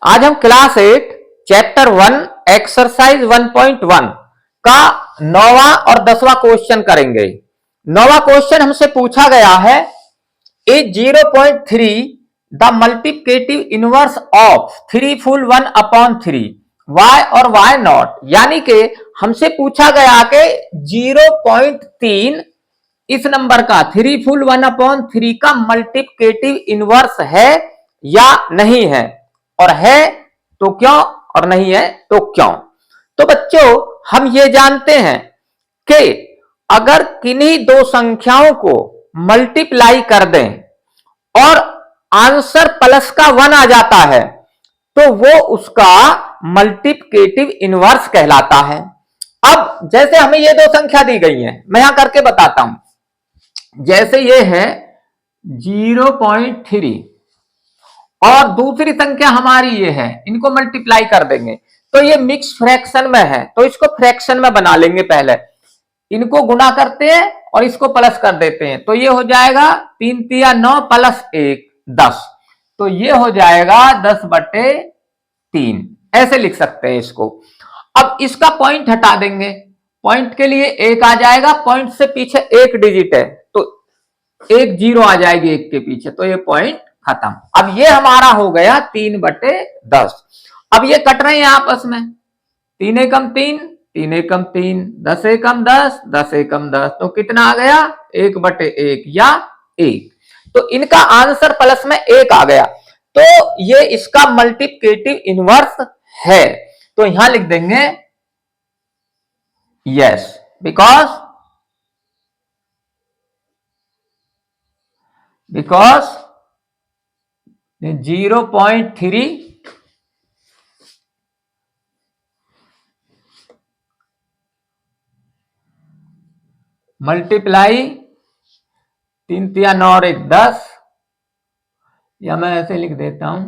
आज हम class 8 chapter 1 exercise 1.1 का 9वां और 10वां क्वेश्चन करेंगे। 9वां क्वेश्चन हमसे पूछा गया है is 0.3 the multiplicative inverse of 3 full 1 upon 3 why और वाई नॉट, यानी कि हमसे पूछा गया कि 0.3 इस नंबर का 3 फुल 1 अपॉन 3 का मल्टीप्लिकेटिव इनवर्स है या नहीं है, और है तो क्यों और नहीं है तो क्यों। तो बच्चों हम ये जानते हैं कि अगर किन्हीं दो संख्याओं को मल्टीप्लाई कर दें और आंसर प्लस का 1 आ जाता है तो वो उसका मल्टीप्लिकेटिव इनवर्स कहलाता है। अब जैसे हमें ये दो संख्या दी गई है, मैं यहां करके बताता हूं। जैसे ये है 0.3 और दूसरी संख्या हमारी ये है, इनको मल्टीप्लाई कर देंगे तो ये मिक्स फ्रैक्शन में है, तो इसको फ्रैक्शन में बना लेंगे। पहले इनको गुणा करते हैं और इसको प्लस कर देते हैं, तो ये हो जाएगा 3 तिया 9 प्लस 1 10, तो ये हो जाएगा 10/3, ऐसे लिख सकते हैं इसको। अब इसका पॉइंट हटा देंगे, पॉइंट के लिए 1 आ जाएगा, पॉइंट से पीछे 1 डिजिट है तो 1 0 आ जाएगी 1 के पीछे, तो ये पॉइंट खत्म। अब ये हमारा हो गया 3/10। अब ये कट रहे हैं आपस में, 3 एकम 3, 3 एकम 3, 10 एकम 10, 10 एकम 10, तो कितना आ गया 1/1 या 1। तो इनका आंसर प्लस में 1 आ गया, तो ये इसका मल्टीप्लिकेटिव इनवर्स है। तो यहां लिख देंगे यस, बिकॉज 0.3 मल्टीप्लाई 3 तिया 9 और 1 10, या मैं ऐसे लिख देता हूं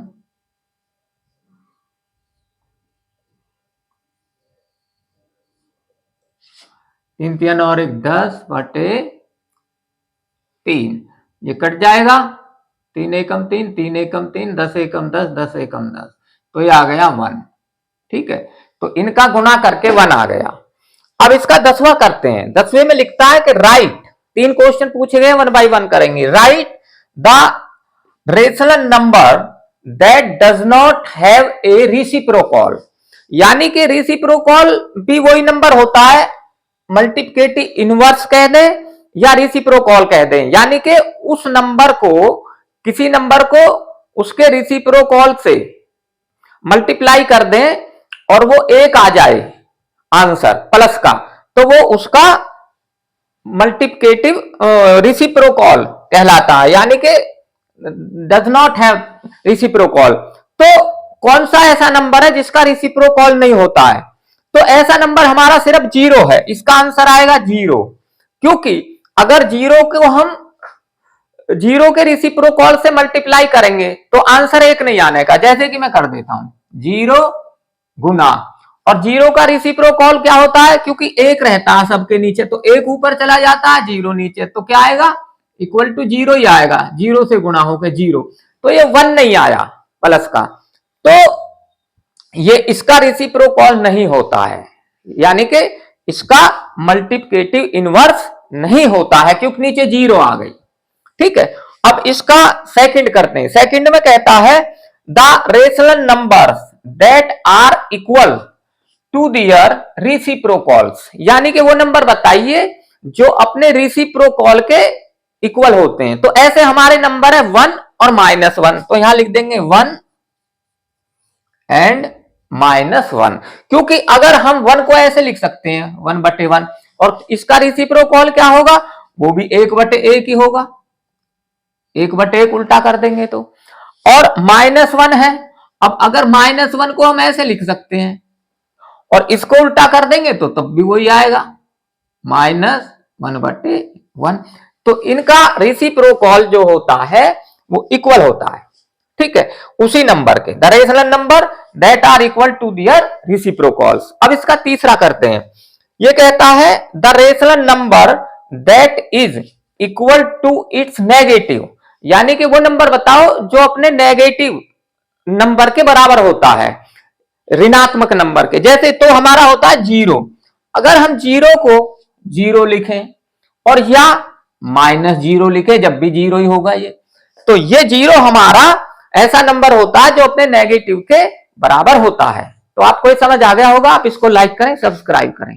3 तिया 9 और 1 10/3, ये कट जाएगा, 3 एकम 3, 3 एकम 3, 10 एकम 10, 10 एकम 10, तो ये आ गया 1। ठीक है, तो इनका गुणा करके 1 आ गया। अब इसका 10वां करते हैं। 10वें में लिखता है कि राइट, 3 क्वेश्चन पूछे गए, 1 बाय 1 करेंगे। Right the rational number that does not have a reciprocal, यानी कि रेसिप्रोकल भी वही नंबर होता है, मल्टीप्लिकेटिव इनवर्स कह दें या रेसिप्रोकल कह दें, यानी कि उस नंबर को, किसी नंबर को उसके रेसिप्रोकल से मल्टीप्लाई कर दें और वो 1 आ जाए आंसर प्लस का, तो वो उसका मल्टीप्लिकेटिव रेसिप्रोकल कहलाता है, यानी कि डज नॉट हैव रेसिप्रोकल। तो कौन सा ऐसा नंबर है जिसका रेसिप्रोकल नहीं होता है? तो ऐसा नंबर हमारा सिर्फ 0 है, इसका आंसर आएगा 0, क्योंकि अगर 0 को हम 0 के रेसिप्रोकल से मल्टीप्लाई करेंगे तो आंसर 1 नहीं आने का। जैसे कि मैं कर देता हूं 0 गुना, और 0 का रेसिप्रोकल क्या होता है, क्योंकि 1 रहता है सबके नीचे, तो 1 ऊपर चला जाता है 0 नीचे, तो क्या आएगा इक्वल टू 0 ही आएगा, 0 से गुणा होकर 0, तो ये 1 नहीं आया प्लस का, तो ये इसका रेसिप्रोकल नहीं होता है, यानी कि इसका मल्टीप्लिकेटिव इनवर्स नहीं होता है, क्योंकि नीचे 0 आ गई। ठीक है, अब इसका सेकंड करते हैं। सेकंड में कहता है the rational numbers that are equal to their reciprocals, यानी कि वो नंबर बताइए जो अपने रेसिप्रोकल के इक्वल होते हैं। तो ऐसे हमारे नंबर है 1 और -1, तो यहां लिख देंगे 1 एंड -1, क्योंकि अगर हम 1 को ऐसे लिख सकते हैं 1/1, और इसका रेसिप्रोकल क्या होगा, वो भी 1/1 ही होगा, 1/1 उल्टा कर देंगे तो। और -1 है, अब अगर -1 को हम ऐसे लिख सकते हैं और इसको उल्टा कर देंगे तो तब भी वही आएगा -1/1, तो इनका रेसिप्रोकल जो होता है वो इक्वल होता है। ठीक है, उसी नंबर के, the rational number that are equal to their reciprocals. अब इसका तीसरा करते हैं। ये कहता है the rational number that is equal to its negative, यानी कि वो नंबर बताओ जो अपने नेगेटिव नंबर के बराबर होता है, ऋणात्मक नंबर के। जैसे तो हमारा होता है 0, अगर हम 0 को 0 लिखें और या -0 लिखे, जब भी 0 ही होगा ये, तो ये 0 हमारा ऐसा नंबर होता है जो अपने नेगेटिव के बराबर होता है। तो आपको ये समझ आ गया होगा। आप इसको लाइक करें, सब्सक्राइब करें।